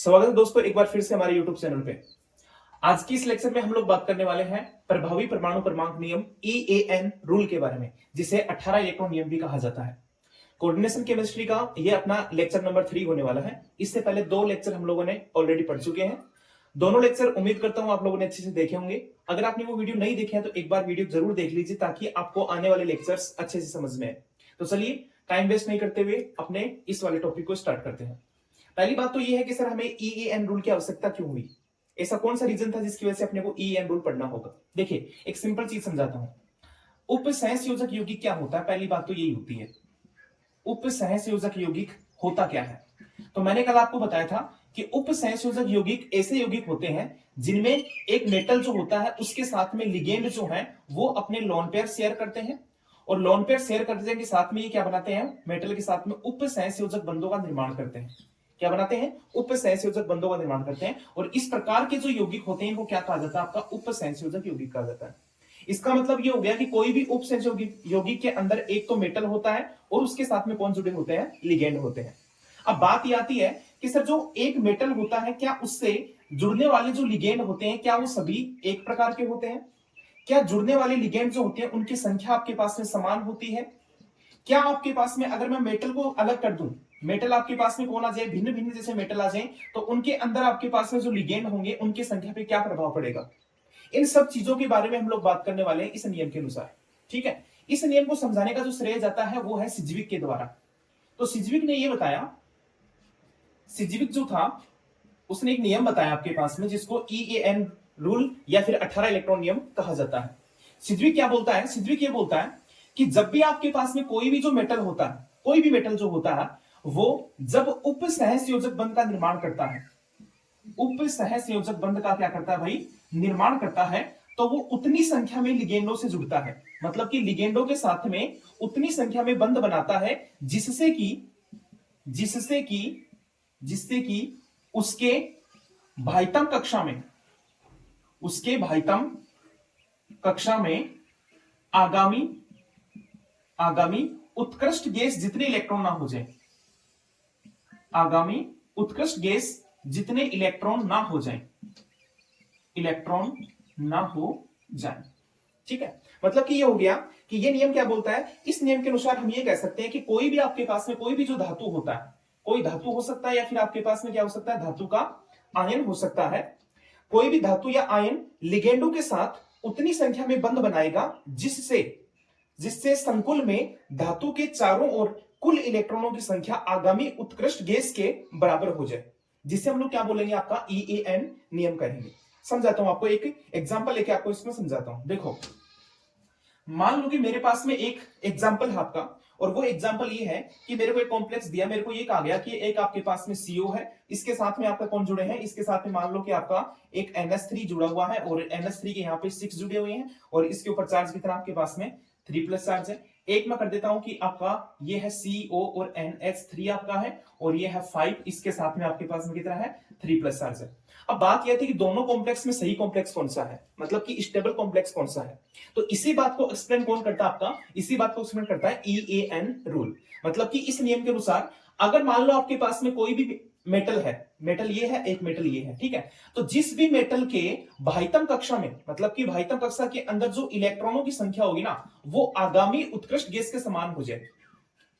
स्वागत है दोस्तों एक बार फिर से हमारे YouTube चैनल पे। आज की इस लेक्चर में हम लोग बात करने वाले हैं प्रभावी परमाणु क्रमांक नियम EAN रूल के बारे में, जिसे 18 इलेक्ट्रॉन नियम भी कहा जाता है। कोऑर्डिनेशन केमिस्ट्री का यह अपना लेक्चर नंबर 3 होने वाला है। इससे पहले 2 लेक्चर हम लोगों ने ऑलरेडी पढ़ चुके हैं। दोनों लेक्चर उम्मीद करता हूं आप लोगों ने अच्छे से देखे होंगे। अगर आपने वो वीडियो नहीं देखे हैं तो एक बार वीडियो जरूर देख लीजिए, ताकि आपको आने वाले लेक्चर्स अच्छे से समझ में आए। तो चलिए टाइम वेस्ट नहीं करते हुए अपने इस वाले टॉपिक को स्टार्ट करते हैं। पहली बात तो ये है कि सर हमें EAN रूल की आवश्यकता क्यों हुई? ऐसा कौन सा रीजन था जिसकी वजह से अपने को EAN रूल पढ़ना होगा? देखिए एक सिंपल चीज समझाता हूं। उपसहसंयोजक यौगिक क्या होता है? पहली बात तो यही होती है, उपसहसंयोजक यौगिक होता क्या है? तो मैंने कल आपको बताया था कि उपसहसंयोजक यौगिक ऐसे यौगिक होते हैं जिनमें एक मेटल जो होता है उसके साथ में लिगेंड जो है वो अपने लोन पेयर शेयर करते हैं, और लोन पेयर शेयर करने के साथ में ये क्या बनाते हैं? मेटल के साथ में उपसहसंयोजक बंधों का निर्माण करते हैं। क्या बनाते हैं? उपसहसंयोजक बंधों का निर्माण करते हैं। और इस प्रकार के जो यौगिक होते हैं वो क्या कहा जाता है? आपका उपसहसंयोजक यौगिक कहा जाता है। इसका मतलब ये हो गया कि कोई भी उपसहसंयोजक यौगिक के अंदर एक तो मेटल होता है और उसके साथ में कौन जुड़े होते हैं? लिगेंड होते हैं। अब बात ये आती है कि सर जो एक मेटल होता है, क्या उससे जुड़ने वाले जो लिगेंड होते हैं क्या वो सभी एक प्रकार के होते हैं? क्या जुड़ने वाले लिगेंड जो होते हैं उनकी संख्या आपके पास में समान होती है? क्या आपके पास में अगर मैं मेटल को अलग कर दूं, मेटल आपके पास में कौन आ जाए, भिन्न भिन्न जैसे मेटल आ जाए, तो उनके अंदर आपके पास में जो लिगेंड होंगे उनकी संख्या पे क्या प्रभाव पड़ेगा? इन सब चीजों के बारे में हम लोग बात करने वाले हैं इस नियम के अनुसार। ठीक है, इस नियम को समझाने का जो श्रेय जाता है वो है सिज्विक के द्वारा। तो सिज्विक ने यह बताया, सिज्विक जो था उसने एक नियम बताया आपके पास में जिसको EAN रूल या फिर 18 इलेक्ट्रॉन नियम कहा जाता है। सिज्विक क्या बोलता है? सिज्विक ये बोलता है कि जब भी आपके पास में कोई भी जो मेटल होता है, कोई भी मेटल जो होता है, वो जब उपसहसंयोजक बंध का निर्माण करता है, उपसहसंयोजक बंध का क्या करता है भाई? निर्माण करता है, तो वो उतनी संख्या में लिगेंडों से जुड़ता है। मतलब कि लिगेंडों के साथ में उतनी संख्या में बंध बनाता है जिससे कि जिससे कि जिससे कि उसके भाइतम कक्षा में, उसके भाइतम कक्षा में आगामी आगामी उत्कृष्ट गैस जितने इलेक्ट्रॉन ना हो जाए, आगामी उत्कृष्ट गैस जितने इलेक्ट्रॉन ना हो जाए, इलेक्ट्रॉन ना हो जाए। ठीक है, मतलब कि ये हो गया कि ये नियम क्या बोलता है? इस नियम के अनुसार हम ये कह सकते हैं कि कोई भी आपके पास में कोई भी जो धातु होता है, कोई धातु हो सकता है या फिर आपके पास में क्या हो सकता है? धातु का आयन हो सकता है। कोई भी धातु या आयन लिगेंडों के साथ उतनी संख्या में बंध बनाएगा जिससे जिससे संकुल में धातु के चारों ओर कुल इलेक्ट्रॉनों की संख्या आगामी उत्कृष्ट गैस के बराबर हो जाए, जिसे हम लोग क्या बोलेंगे? आपका EAN नियम कहेंगे। समझाता हूं आपको, एक एग्जांपल लेके आपको इसमें समझाता हूं। देखो, मान लो कि मेरे पास में एक एग्जांपल है आपका, और वो एग्जांपल ये है कि मेरे को एक कॉम्प्लेक्स दिया, मेरे को ये कहा गया कि एक आपके पास में CO है, इसके साथ में आपका कौन जुड़े हैं? इसके साथ में मान लो कि आपका एक NH3 जुड़ा हुआ है, और NH3 के यहाँ पे 6 जुड़े हुए हैं, और इसके ऊपर चार्ज कितना आपके पास में 3+ चार्ज है। एक मैं कर देता हूं कि आपका ये है CO और NH3 आपका है, और ये है 5, इसके साथ में आपके पास में कितना है? 3+ चार्ज है। अब बात यह थी कि दोनों कॉम्प्लेक्स में सही कॉम्प्लेक्स कौन सा है, मतलब कि स्टेबल कॉम्प्लेक्स कौन सा है। तो इसी बात को एक्सप्लेन कौन करता है? आपका इसी बात को एक्सप्लेन करता है EAN रूल। मतलब कि इस नियम के अनुसार अगर मान लो आपके पास में कोई भी मेटल है, मेटल ये है, एक मेटल ये है, ठीक है, तो जिस भी मेटल के भाइतम कक्षा में, मतलब कि भाइतम कक्षा के अंदर जो इलेक्ट्रॉनों की संख्या होगी ना, वो आगामी उत्कृष्ट गैस के समान हो जाए।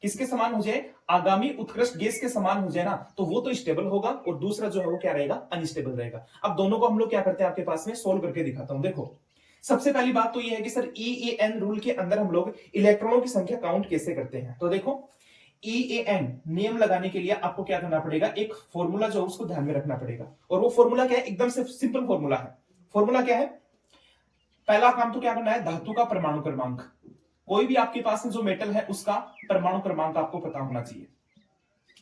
किसके समान हो जाए? आगामी उत्कृष्ट गैस के समान हो जाए ना, तो वो तो स्टेबल होगा, और दूसरा जो है वो क्या रहेगा? अनस्टेबल रहेगा। अब दोनों को हम लोग क्या करते हैं आपके पास में? सोल्व करके दिखाता हूं। देखो, सबसे पहली बात तो ये है कि सर EAN रूल के अंदर हम लोग इलेक्ट्रॉनों की संख्या काउंट कैसे करते हैं? तो देखो, EAN नियम लगाने के लिए आपको क्या करना पड़ेगा? एक फॉर्मूला जो उसको ध्यान में रखना पड़ेगा, और वो फॉर्मूला क्या है? एकदम से सिंपल फॉर्मूला है। फॉर्मूला क्या है? पहला काम तो क्या करना है? धातु का परमाणु क्रमांक। कोई भी आपके पास में जो मेटल है उसका परमाणु क्रमांक आपको पता होना चाहिए।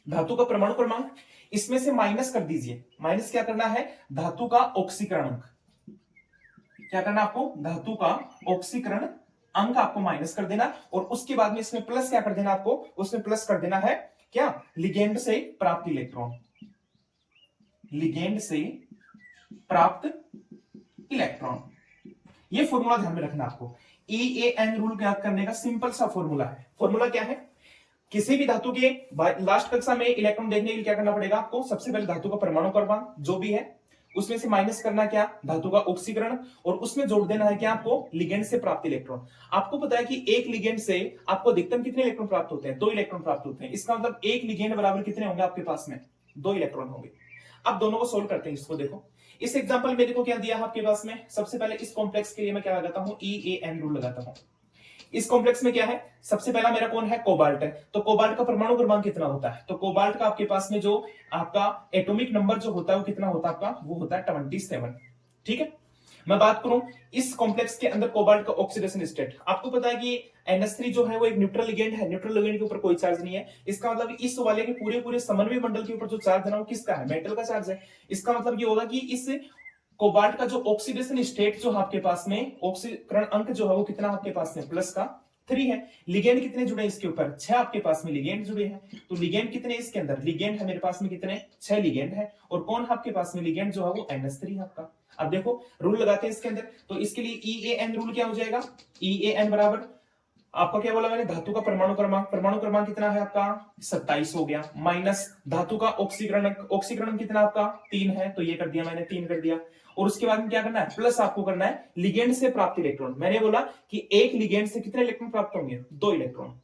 धातु का परमाणु क्रमांक, इसमें से माइनस कर दीजिए। माइनस क्या करना है? धातु का ऑक्सीकरण अंक। क्या करना आपको? धातु का ऑक्सीकरण अंक आपको माइनस कर देना, और उसके बाद में इसमें प्लस क्या कर देना आपको? उसमें प्लस कर देना है क्या? लिगेंड से प्राप्त इलेक्ट्रॉन, लिगेंड से प्राप्त इलेक्ट्रॉन। ये फॉर्मूला ध्यान में रखना आपको। EAN रूल ज्ञात करने का सिंपल सा फॉर्मूला है। फॉर्मूला क्या है? किसी भी धातु के लास्ट कक्षा में इलेक्ट्रॉन देखने के लिए क्या करना पड़ेगा आपको, सबसे पहले धातु का परमाणु क्रमांक जो भी है उसमें से माइनस करना क्या, धातु का ऑक्सीकरण, और उसमें जोड़ देना है क्या आपको, लिगेंड से प्राप्त इलेक्ट्रॉन। आपको पता है कि एक लिगेंड से आपको अधिकतम कितने इलेक्ट्रॉन प्राप्त होते हैं, 2 इलेक्ट्रॉन प्राप्त होते हैं। इसका मतलब एक लिगेंड बराबर कितने होंगे आपके पास में, 2 इलेक्ट्रॉन होंगे। अब दोनों को सोल्व करते हैं। इसको देखो, इस एग्जांपल में देखो क्या दिया है आपके पास में। सबसे पहले इस कॉम्प्लेक्स के लिए मैं क्या लगाता हूं, EAN रूल लगाता हूं। इस कॉम्प्लेक्स में क्या है, सबसे पहला मेरा कौन है, कोबाल्ट है। तो कोबाल्ट का परमाणु क्रमांक कितना होता है, तो कोबाल्ट का आपके पास में जो आपका एटॉमिक नंबर जो होता है वो कितना होता है आपका, वो होता है 27। ठीक है। मैं बात करूं इस कॉम्प्लेक्स के अंदर कोबाल्ट का ऑक्सीडेशन स्टेट, आपको पता है कि NH3 जो है वो एक न्यूट्रल लिगेंड है, न्यूट्रल लिगेंड के ऊपर कोई चार्ज नहीं है। इसका मतलब इस वाले के पूरे पूरे समन्वय मंडल के ऊपर जो चार्ज है ना वो किसका है, मेटल का चार्ज है। इसका मतलब ये होगा कि इस कोबाल्ट का जो ऑक्सीडेशन स्टेट जो है आपके पास में, ऑक्सीकरण अंक जो है वो कितना आपके पास में, प्लस का 3 है। लिगेंड कितने जुड़े हैं इसके ऊपर, 6 आपके पास में लिगेंड जुड़े हैं। तो लिगेंड कितने इसके अंदर, लिगेंड है मेरे पास में कितने, 6 लिगेंड है। और कौन है आपके पास में लिगेंड जो है वो NH3 है आपका। अब देखो रूल लगाते हैं इसके अंदर, तो इसके लिए EAN रूल क्या हो जाएगा, EAN बराबर आपका क्या बोला मैंने, धातु का परमाणु क्रमांक, परमाणु क्रमांक कितना है आपका 27 हो गया, माइनस धातु का ऑक्सीकरण, ऑक्सीकरण कितना आपका 3 है, तो ये कर दिया मैंने, 3 कर दिया। और उसके बाद में क्या करना है, प्लस आपको करना है लिगेंड से प्राप्त इलेक्ट्रॉन। मैंने बोला कि एक लिगेंड से कितने इलेक्ट्रॉन प्राप्त होंगे, 2 इलेक्ट्रॉन।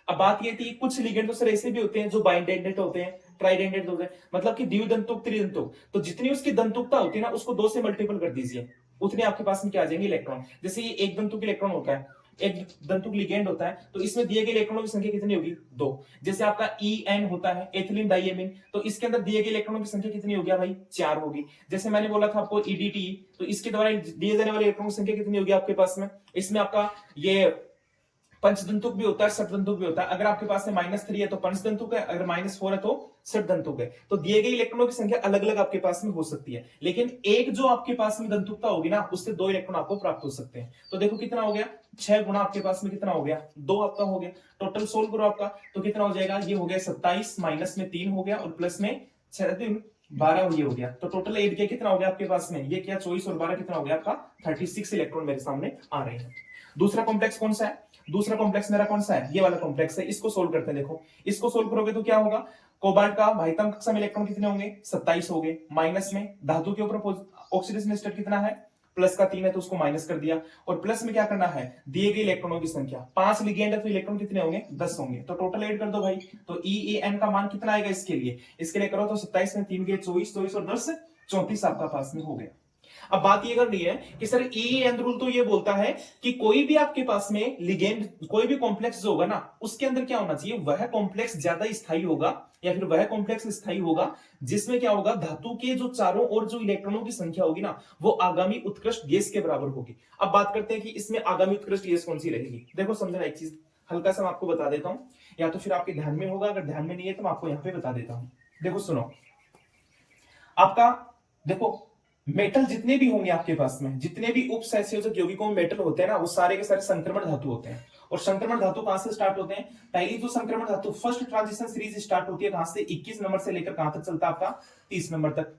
अब बात ये थी कुछ लिगेंड तो सर ऐसे भी होते हैं जो बाइडेंडेड होते हैं, ट्राइडेंडेड होते हैं, मतलब कि द्विदंतुक त्रिदंतुक, तो जितनी उसकी दंतुकता होती है ना उसको 2 से मल्टीपल कर दीजिए, उतने आपके पास में क्या आ जाएंगे इलेक्ट्रॉन। जैसे ये एक दंतुक इलेक्ट्रॉन होता है, एक दंतुक लिगेंड होता है, तो इसमें दिए गए इलेक्ट्रॉनों की संख्या कितनी होगी, 2। जैसे आपका EN होता है एथिलीन डाइएमीन, तो इसके अंदर दिए गए इलेक्ट्रॉनों की संख्या कितनी होगी भाई, 4 होगी। जैसे मैंने बोला था आपको EDT, तो इसके द्वारा दिए जाने वाले इलेक्ट्रॉनों की संख्या कितनी होगी आपके पास में, इसमें आपका ये पंचदंतुक भी होता है, षटदंतुक भी होता है। अगर आपके पास में -3 है तो पंचदंतुक है, अगर -4 है तो षटदंतुक है। तो दिए गए इलेक्ट्रॉनों की संख्या अलग अलग आपके पास में हो सकती है, लेकिन एक जो आपके पास में दंतुकता होगी ना उससे 2 इलेक्ट्रॉन आपको प्राप्त हो सकते हैं। तो देखो कितना हो गया, 6 गुना आपके पास में कितना हो गया, 2 आपका हो गया। टोटल सोल्व करो आपका, तो कितना हो जाएगा, ये हो गया 27, माइनस में 3 हो गया और प्लस में 6 3 12 ये हो गया। तो टोटल 8 के कितना हो गया आपके पास में, ये क्या 24 और 12 कितना हो गया आपका 36 इलेक्ट्रॉन मेरे सामने आ रहे हैं। दूसरा कॉम्प्लेक्स कौन सा है, दूसरा कॉम्प्लेक्स मेरा कौन सा है, ये वाला कॉम्प्लेक्स है। इसको सोल्व करते हैं। देखो इसको सोल्व करोगे तो क्या होगा, कोबाल्ट का भाइतम कक्षा में इलेक्ट्रॉन कितने होंगे, 27 हो गए, माइनस में धातु के ऊपर ऑक्सीडेशन स्टेट कितना है, प्लस का 3 है तो उसको माइनस कर दिया, और प्लस में क्या करना है, दिए गए इलेक्ट्रॉनों की संख्या 5 लिगेंड है तो इलेक्ट्रॉन कितने होंगे, 10 होंगे। तो टोटल ऐड कर दो भाई, तो EAN का मान कितना आएगा इसके लिए, इसके लिए करो तो 27 में 3 गए 24, 24 और 10 34 आपका पास में हो गया। अब बात ये करनी है कि सर EAN रूल तो ये बोलता है कि कोई भी आपके पास में लिगेंड, कोई भी कॉम्प्लेक्स जो होगा ना उसके अंदर क्या होना चाहिए, वह कॉम्प्लेक्स ज्यादा स्थायी होगा या फिर वह कॉम्प्लेक्स स्थायी होगा जिसमें क्या होगा, धातु के जो चारों ओर जो इलेक्ट्रॉनों की संख्या होगी ना वो आगामी उत्कृष्ट गैस के बराबर होगी। अब बात करते हैं कि इसमें आगामी उत्कृष्ट गैस कौन सी रहेगी। देखो समझना एक चीज, हल्का सा मैं आपको बता देता हूं, या तो फिर आपके ध्यान में होगा, अगर ध्यान में नहीं है तो मैं आपको यहाँ पे बता देता हूं। देखो सुनो, आपका देखो मेटल जितने भी होंगे आपके पास में, जितने भी उपसैसियोजक यौगिकों में मेटल होते हैं ना वो सारे के सारे संक्रमण धातु होते हैं। और संक्रमण धातु कहां से स्टार्ट होते हैं, पहली जो संक्रमण धातु फर्स्ट ट्रांजिशन सीरीज स्टार्ट होती है कहां से, 21 नंबर से लेकर कहां तक चलता है आपका 30 नंबर तक,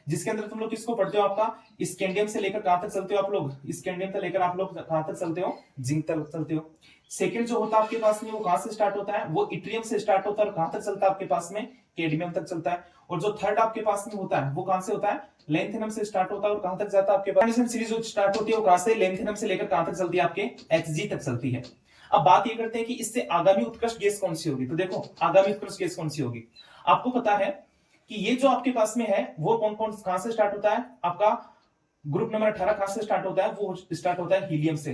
जिसके अंदर तुम लोग किसको पढ़ते हो, आपका स्कैंडियम से लेकर कहां तक चलते हो आप लोग, स्कैंडियम से लेकर आप लोग कहां तक चलते हो, जिंक तक चलते हो। सेकंड जो होता है आपके पास में वो कहां से स्टार्ट होता है, वो इट्रियम से स्टार्ट होता है और कहां तक चलता है आपके पास में, कैडमियम तक चलता है। और जो थर्ड आपके पास में होता है वो कहां से होता है, लेंथेनम से स्टार्ट होता है और कहां तक जाता है आपके पास सीरीज जो स्टार्ट होती है वो कहां से, लेंथेनम से लेकर कहां तक चलती है आपके Hg तक चलती है। अब बात ये करते हैं कि इससे आगामी उत्कृष्ट गैस कौन सी होगी। तो देखो आगामी उत्कृष्ट गैस कौन सी होगी, आपको पता है कि ये जो आपके पास में है वो कौन कौन कहां से स्टार्ट होता है, आपका ग्रुप नंबर 18 कहां से स्टार्ट होता है, वो स्टार्ट होता है हीलियम से।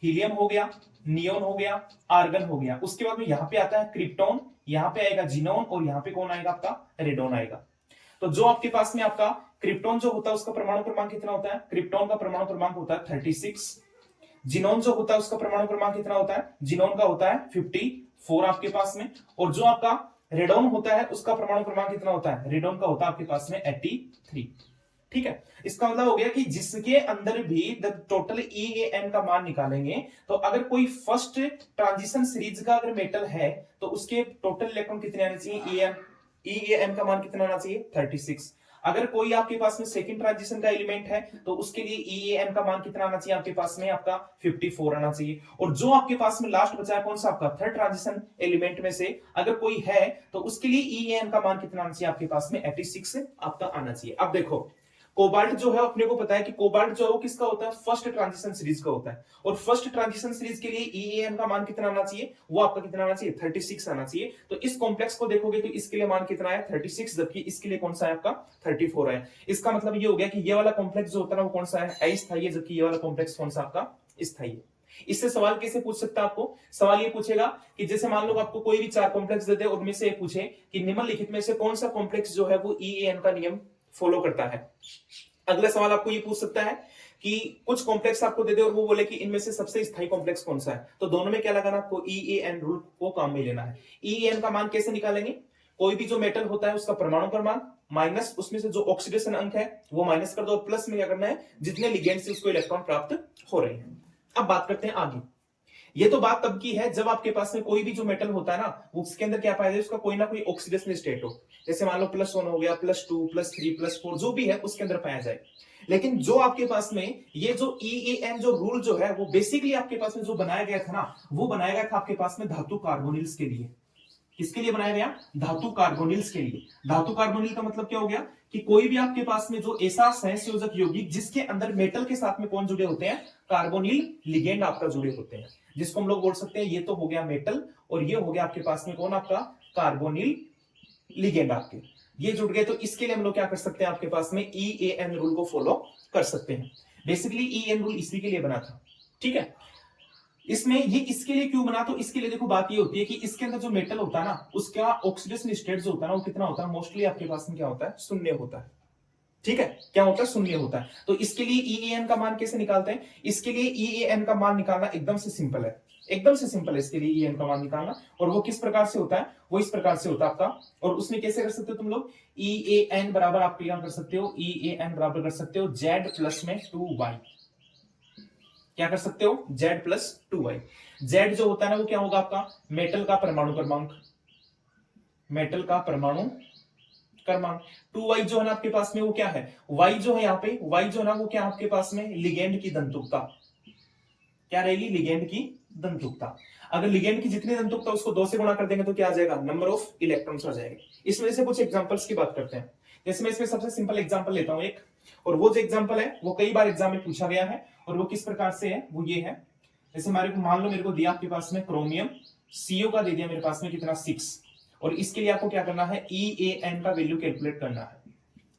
हीलियम हो गया, नियोन हो गया, आर्गन हो गया, उसके बाद में यहां पे आता है क्रिप्टॉन, यहां पे आएगा जीनोन और यहां पे कौन आएगा आपका रेडोन आएगा। तो जो आपके पास में आपका क्रिप्टॉन जो होता है उसका परमाणु क्रमांक कितना होता है, क्रिप्टॉन का परमाणु क्रमांक होता है 36। जीनोन जो होता है उसका परमाणु क्रमांक कितना होता है, जीनोन का होता है 54 आपके पास में। और जो आपका रेडोन होता है उसका परमाणु क्रमांक कितना होता है, रेडोन का होता है आपके पास में 83। ठीक है, इसका मतलब हो गया कि जिसके अंदर भी टोटल EAN का मान निकालेंगे तो अगर कोई फर्स्ट ट्रांजिशन सीरीज का अगर मेटल है तो उसके टोटल इलेक्ट्रॉन कितने आने चाहिए, EAN का मान कितना आना चाहिए 36। अगर कोई आपके पास में सेकंड ट्रांजिशन का एलिमेंट है तो उसके लिए EAN का मान कितना आना चाहिए आपके पास में, आपका 54 आना चाहिए। और जो आपके पास में लास्ट बचा है कौन सा, आपका थर्ड ट्रांजिशन एलिमेंट में से अगर कोई है तो उसके लिए EAN का मान कितना आना चाहिए आपके पास में, 86 आपका आना चाहिए। अब देखो कोबाल्ट जो है अपने को पता है कि कोबाल्ट जो है वो किसका होता है, फर्स्ट ट्रांजिशन सीरीज का होता है। और फर्स्ट ट्रांजिशन सीरीज के लिए EAN का मान कितना आना चाहिए, वो आपका कितना आना चाहिए, 36 आना चाहिए। तो इस कॉम्प्लेक्स को देखोगे तो इसके लिए मान कितना है, 36, जबकि इसके लिए कौन सा है आपका 34 है। इसका मतलब ये हो गया कि ये वाला कॉम्प्लेक्स जो होता है ना वो कौन सा है, अस्थायी है, जबकि ये वाला कॉम्प्लेक्स कौन सा आपका स्थायी है। इससे सवाल कैसे पूछ सकता है आपको, सवाल ये पूछेगा कि जैसे मान लो आपको कोई भी 4 कॉम्प्लेक्स दे दे और उनमें से पूछे कि निम्नलिखित में से कौन सा कॉम्प्लेक्स जो है वो EAN का नियम फॉलो करता है। अगला सवाल आपको ये पूछ सकता है कि कुछ कॉम्प्लेक्स आपको दे दे और वो बोले कि इनमें से सबसे स्थायी कॉम्प्लेक्स कौन सा है, तो दोनों में क्या लगाना, आपको EAN रूल को काम में लेना है। EAN का मान कैसे निकालेंगे, कोई भी जो मेटल होता है उसका परमाणु क्रमांक माइनस उसमें से जो ऑक्सीडेशन अंक है वो माइनस कर दो, और प्लस में क्या करना है, जितने लिगेंड से उसको इलेक्ट्रॉन प्राप्त हो रहे हैं। अब बात करते हैं आगे। ये तो बात तब की है जब आपके पास में कोई भी जो मेटल होता है ना उसके अंदर क्या पाया जाए, उसका कोई ना कोई ऑक्सीडेशन स्टेट हो। जैसे मान लो +1 हो गया, +2, +3, +4 जो भी है उसके अंदर पाया जाए। लेकिन जो आपके पास में ये जो EAN जो रूल जो है वो बेसिकली आपके पास में जो बनाया गया था ना, वो बनाया गया था आपके पास में धातु कार्बोनिल्स के लिए। किसके लिए बनाया गया, धातु कार्बोनिल्स के लिए। धातु कार्बोनिल का मतलब क्या हो गया कि कोई भी आपके पास में जो ऐसा सहसंयोजक यौगिक जिसके अंदर मेटल के साथ में कौन जुड़े होते हैं, कार्बोनिल लिगेंड आपका जुड़े होते हैं, जिसको हम लोग बोल सकते हैं ये तो हो गया मेटल और ये हो गया आपके पास में कौन, आपका कार्बोनिल लिगेंड आपके, ये जुड़ गए। तो इसके लिए हम लोग क्या कर सकते हैं, आपके पास में EAN रूल को फॉलो कर सकते हैं। बेसिकली EAN रूल इसी के लिए बना था, ठीक है। इसमें ये इसके लिए क्यों बना, तो इसके लिए देखो बात ये होती है कि इसके अंदर जो मेटल होता है ना उसका ऑक्सीडेशन स्टेट जो होता है ना वो कितना होता है, मोस्टली आपके पास में क्या होता है, शून्य होता है, ठीक है। क्या होता है, शून्य होता है। तो इसके लिए EAN का मान कैसे निकालते हैं, इसके लिए EAN का मान निकालना एकदम से सिंपल है, एकदम से सिंपल है इसके लिए EAN का मान निकालना। और वो किस प्रकार से होता है, वो इस प्रकार से होता है आपका। और उसमें कैसे कर सकते हो तुम लोग, EAN बराबर आप क्या कर सकते हो, EAN बराबर कर सकते हो Z प्लस में 2y, क्या कर सकते हो, Z प्लस 2y। Z जो होता है ना वो क्या होगा आपका, मेटल का परमाणु क्रमांक, मेटल का परमाणु क्रमांक। 2y जो है ना आपके पास में वो क्या है, y जो है यहाँ पे, y जो है ना वो क्या आपके पास में, लिगेंड की दंतुकता, क्या रहेगी, लिगेंड की दंतुकता। अगर लिगेंड की जितनी दंतुकता उसको 2 से गुणा कर देंगे तो क्या आ जाएगा, नंबर ऑफ इलेक्ट्रॉन्स आ जाएंगे। इसमें से कुछ एग्जांपल्स की बात करते हैं। जैसे मैं इसमें सबसे सिंपल एग्जांपल लेता हूं एक, और वो जो एग्जांपल है वो कई बार एग्जाम में पूछा गया है, और वो किस प्रकार से है, वो ये है। जैसे हमारे को मान लो मेरे को दिया आपके पास में क्रोमियम CO का दे दिया मेरे पास में कितना 6, और इसके लिए आपको क्या करना है, EAN का वैल्यू कैलकुलेट करना है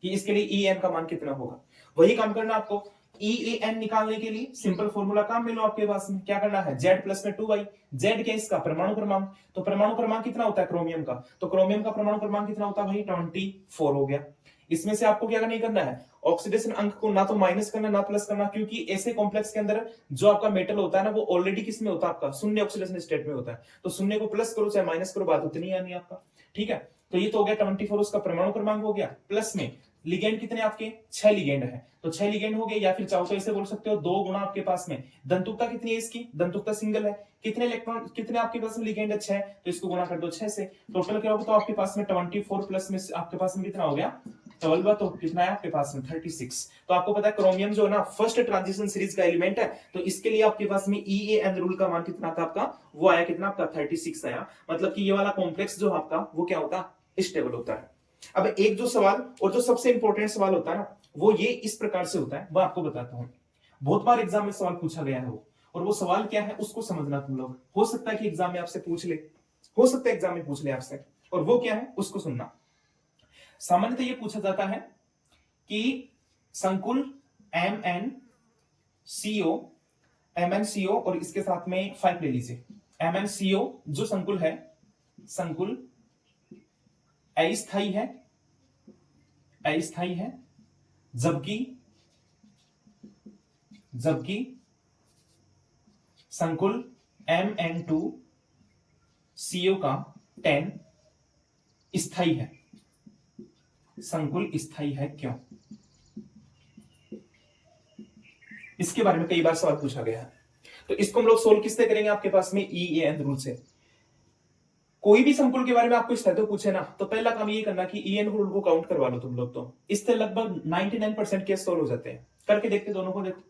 कि इसके लिए EAN का मान कितना होगा। वही काम करना आपको, EAN निकालने के लिए सिंपल फॉर्मूला काम में लो आपके पास में, क्या करना है, Z प्लस में 2y। Z क्या इसका परमाणु क्रमांक, तो परमाणु क्रमांक कितना होता है क्रोमियम का, तो क्रोमियम का परमाणु क्रमांक कितना होता है भाई, 24 हो गया। इसमें से आपको क्या नहीं करना है, ऑक्सीडेशन अंक को ना तो माइनस करना ना प्लस करना, क्योंकि ऐसे कॉम्प्लेक्स के अंदर जो आपका मेटल होता है ना वो ऑलरेडी किस में होता है, आपका शून्य ऑक्सीडेशन स्टेट में होता है। तो शून्य को प्लस करो चाहे माइनस करो, बात उतनी आनी आपका, ठीक है। तो ये तो हो गया 24, उसका परमाणु क्रमांक हो गया, प्लस में लिगेंड कितने आपके, 6 लिगेंड है, तो 6 लिगेंड हो गए, या फिर चाहो तो ऐसे बोल सकते हो 2 गुना आपके पास में दंतुकता कितनी है इसकी, दंतुकता सिंगल है, कितने इलेक्ट्रॉन कितने आपके पास में लिगेंड है 6, तो इसको गुणा कर दो 6 से, टोटल क्या होगा, तो आपके पास में 24 प्लस में आपके पास में कितना हो गया 12, तो कितना है आपके पास में 36। तो आपको पता है क्रोमियम जो है ना फर्स्ट ट्रांजिशन सीरीज का एलिमेंट है, तो इसके लिए आपके पास में EAN रूल का मान कितना था आपका, वो आया कितना आपका 36 आया। मतलब कि ये वाला कॉम्प्लेक्स जो आपका वो क्या होता है, स्टेबल होता है। अब एक जो सवाल और जो सबसे इंपॉर्टेंट सवाल होता है ना वो ये इस प्रकार से होता है, वो आपको बताता हूं। बहुत बार एग्जाम में सवाल पूछा गया है वो, और वो सवाल क्या है उसको समझना तुम लोग। हो सकता है कि एग्जाम में आपसे पूछ ले, हो सकता है एग्जाम में पूछ ले आपसे, और वो क्या है उसको सुनना। सामान्यतः ये पूछा जाता है कि संकुल MnCO और इसके साथ में 5 ले लीजिए। MnCO जो संकुल है, संकुल अस्थाई है, अस्थाई है, जबकि जबकि संकुल Mn2CO का 10 स्थाई है। संकुल स्थाई है क्यों, इसके बारे में कई बार सवाल पूछा गया है। तो इसको हम लोग सोल्व किससे करेंगे, आपके पास में EAN रूल से। कोई भी संकुल के बारे में आपको इस तरह पूछे ना, तो पहला काम ये करना कि ईएन रूल को काउंट करवा लो तुम लोग। तो इससे लगभग 99% केस सोल्व हो जाते हैं। करके देखते दोनों को। देखो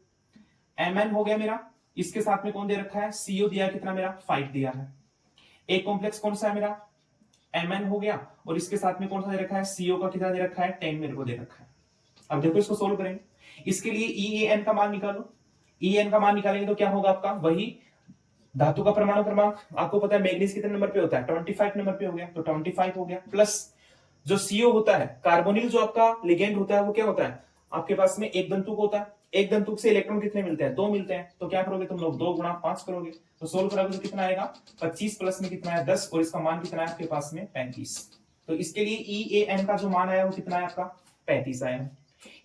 mn हो गया मेरा, इसके साथ में कौन दे रखा है, CO दिया कितना मेरा 5 दिया है। एक कॉम्प्लेक्स कौन सा है मेरा, mn हो गया, और इसके साथ में कौन सा दे रखा है, CO का कितना दे रखा है 10 मेरे को दे रखा है। अब देखो इसको सोल्व करेंगे। इसके लिए EAN का मान निकालो। EAN का मान निकालेंगे तो क्या होगा आपका, वही धातु का परमाणु क्रमांक। आपको पता है मैग्नीज कितने नंबर पे होता है, 25 नंबर पे हो गया, तो 25 हो गया। प्लस जो CO होता है, कार्बोनिल जो आपका लिगेंड होता है, वो क्या होता है आपके पास में एक दंतुक होता है। एक दंतुक से इलेक्ट्रॉन कितने मिलते हैं, 2 मिलते हैं। तो क्या करोगे तुम लोग, 2 गुणा 5 करोगे। तो सोल्व करोगे तो कितना आएगा 25 प्लस में कितना है 10, और इसका मान कितना है आपके पास में 35। तो इसके लिए EAN का जो मान आया वो कितना है आपका 35 आया है।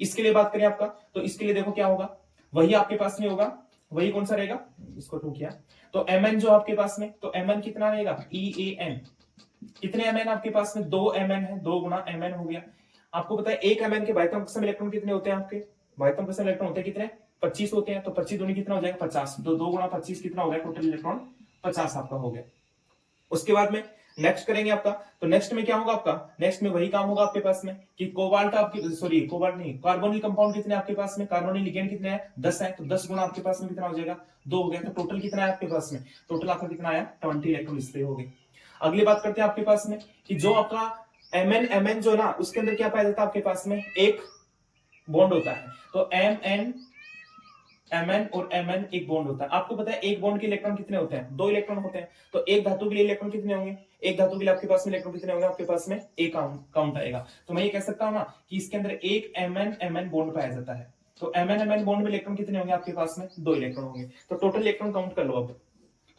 इसके लिए बात करें आपका, तो इसके लिए देखो क्या होगा, वही आपके पास में होगा, वही कौन सा रहेगा, इसको टू किया तो mn जो आपके पास में, तो mn कितना रहेगा EAN, कितने mn आपके पास में, 2 mn है, 2 गुणा mn हो गया। आपको पता है एक mn के बाह्यतम कक्षम इलेक्ट्रॉन कितने होते हैं, आपके बाह्यतम कक्षम इलेक्ट्रॉन होते हैं कितने 25 होते हैं। तो 25 दूनी कितना हो जाएगा 50, तो 2 गुणा 25 कितना हो गया, टोटल इलेक्ट्रॉन 50 आपका हो गया। उसके बाद में नेक्स्ट करेंगे आपका, तो नेक्स्ट में क्या होगा आपका, नेक्स्ट में वही काम होगा आपके पास में कि कोबाल्ट आपकी, सॉरी कोबाल्ट नहीं, कार्बोनिल कंपाउंड कितने आपके पास में, कार्बोनिल लिगेंड कितने हैं 10 है, तो 10 गुना आपके पास में कितना हो जाएगा 2 हो गया। तो टोटल कितना है आपके पास में, टोटल आपका कितना आया 20 इलेक्ट्रॉन इसलिए हो गए। अगली बात करते हैं आपके पास में कि जो आपका MN जो ना, उसके अंदर क्या पाया जाता है आपके पास में, एक बॉन्ड होता है। तो Mn और Mn एक बॉन्ड होता है। आपको पता है एक बॉन्ड के इलेक्ट्रॉन कितने होते हैं, 2 इलेक्ट्रॉन होते हैं। तो एक धातु के लिए इलेक्ट्रॉन कितने होंगे, एक धातु के लिए आपके पास में इलेक्ट्रॉन कितने होंगे, आपके पास में एक काउंट आएगा। तो मैं ये कह सकता हूं ना कि इसके अंदर एक Mn बॉन्ड पाया जाता है। तो Mn बॉन्ड में इलेक्ट्रॉन कितने होंगे आपके पास में, 2 इलेक्ट्रॉन होंगे। तो टोटल इलेक्ट्रॉन काउंट कर लो अब।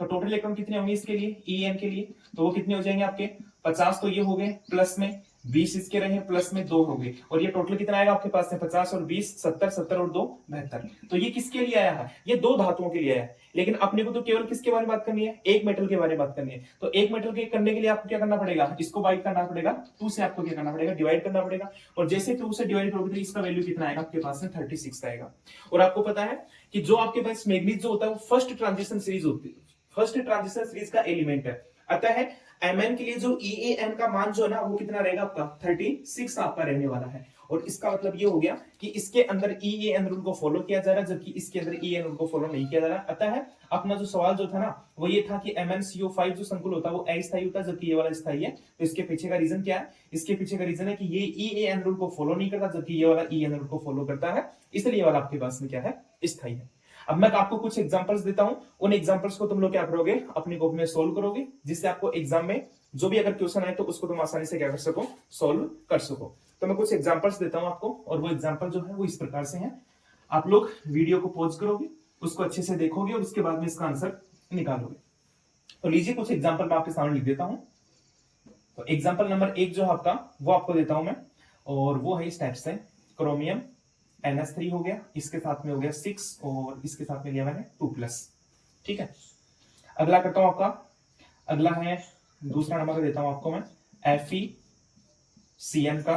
तो टोटल इलेक्ट्रॉन कितने होंगे इसके लिए, EN के लिए, तो वो कितने हो जाएंगे आपके 50, तो ये हो गए, प्लस में 20 इसके रहे, प्लस में 2 हो गए, और ये टोटल कितना आएगा आपके पास में 50 और 20 70, 70 और 2 72। तो ये किसके लिए आया है, ये 2 धातुओं के लिए आया है। लेकिन अपने को तो केवल किसके बारे में बात करनी है, एक मेटल के बारे में बात करनी है। तो एक मेटल के करने के लिए आपको क्या करना पड़ेगा, इसको बाइट करना पड़ेगा, 2 से आपको क्या करना पड़ेगा, डिवाइड करना पड़ेगा। और जैसे 2 से डिवाइड करोगे तो इसका वैल्यू कितना आएगा आपके पास में 36 आएगा। और आपको पता है कि जो आपके पास मैग्नीज जो होता है वो फर्स्ट ट्रांजिशन सीरीज होती है, फर्स्ट ट्रांजिशन सीरीज का एलिमेंट है। अतः है Mn के लिए जो EAN का मान जो है ना वो कितना रहेगा आपका 36 आपका रहने वाला है। और इसका मतलब ये हो गया कि इसके अंदर EAN रूल को फॉलो किया जा रहा है, जबकि इसके अंदर EAN रूल को फॉलो नहीं किया जा रहा। अतः है अपना जो सवाल जो था ना वो ये था कि MnCO5 जो संकुल होता है वो अस्थायी होता है, जबकि ये वाला स्थायी है। तो इसके पीछे का रीजन क्या है, इसके पीछे का रीजन है कि ये EAN रूल को फॉलो नहीं करता, जबकि ये वाला EAN रूल को फॉलो करता है, इसलिए ये वाला आपके पास में क्या है, स्थायी है। अब मैं आपको कुछ एग्जांपल्स देता हूं, उन एग्जांपल्स को तुम लोग क्या करोगे, अपनी कॉपी में सोल्व करोगे, जिससे आपको एग्जाम में जो भी अगर क्वेश्चन आए तो उसको तुम आसानी से क्या कर सको, सोल्व कर सको। तो मैं कुछ एग्जांपल्स देता हूं आपको, और वो एग्जांपल जो है वो इस प्रकार से हैं। आप लोग वीडियो को पॉज करोगे, उसको अच्छे से देखोगे और उसके बाद में इसका आंसर निकालोगे। तो लीजिए कुछ एग्जांपल मैं आपके सामने लिख देता हूं। तो एग्जांपल नंबर 1 जो है आपका वो आपको देता हूं मैं, और वो है इस टाइप से, क्रोमियम NH3 हो गया, इसके साथ में हो गया 6 और इसके साथ में लिया मैंने 2+। ठीक है, अगला करता हूं आपका, अगला है दूसरा नंबर देता हूं आपको मैं, FeCN का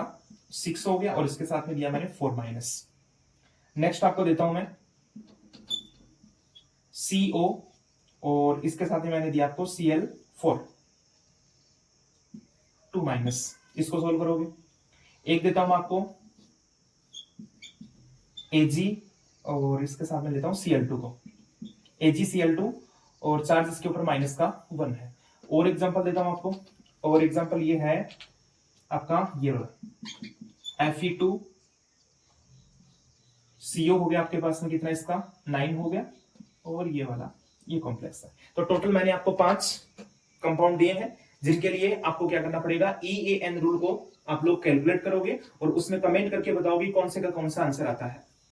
6 हो गया और इसके साथ में दिया मैंने 4-। नेक्स्ट आपको देता हूं मैं CO और इसके साथ में मैंने दिया आपको Cl4 2-। इसको सोल्व करोगे। एक देता हूं आपको Ag और इसके साथ में लेता हूं Cl2 को, AgCl2 और चार्ज इसके ऊपर माइनस का 1 है। और एग्जांपल देता हूं आपको, और एग्जांपल ये है आपका ये वाला Fe2CO हो गया आपके पास में कितना, इसका 9 हो गया, और ये वाला ये कॉम्प्लेक्स है। तो टोटल मैंने आपको 5 कंपाउंड दिए हैं, जिनके लिए आपको क्या करना पड़ेगा, EAN रूल को आप लोग कैलकुलेट करोगे और उसमें कमेंट करके बताओगे कौन से का कौन सा आंसर आता है।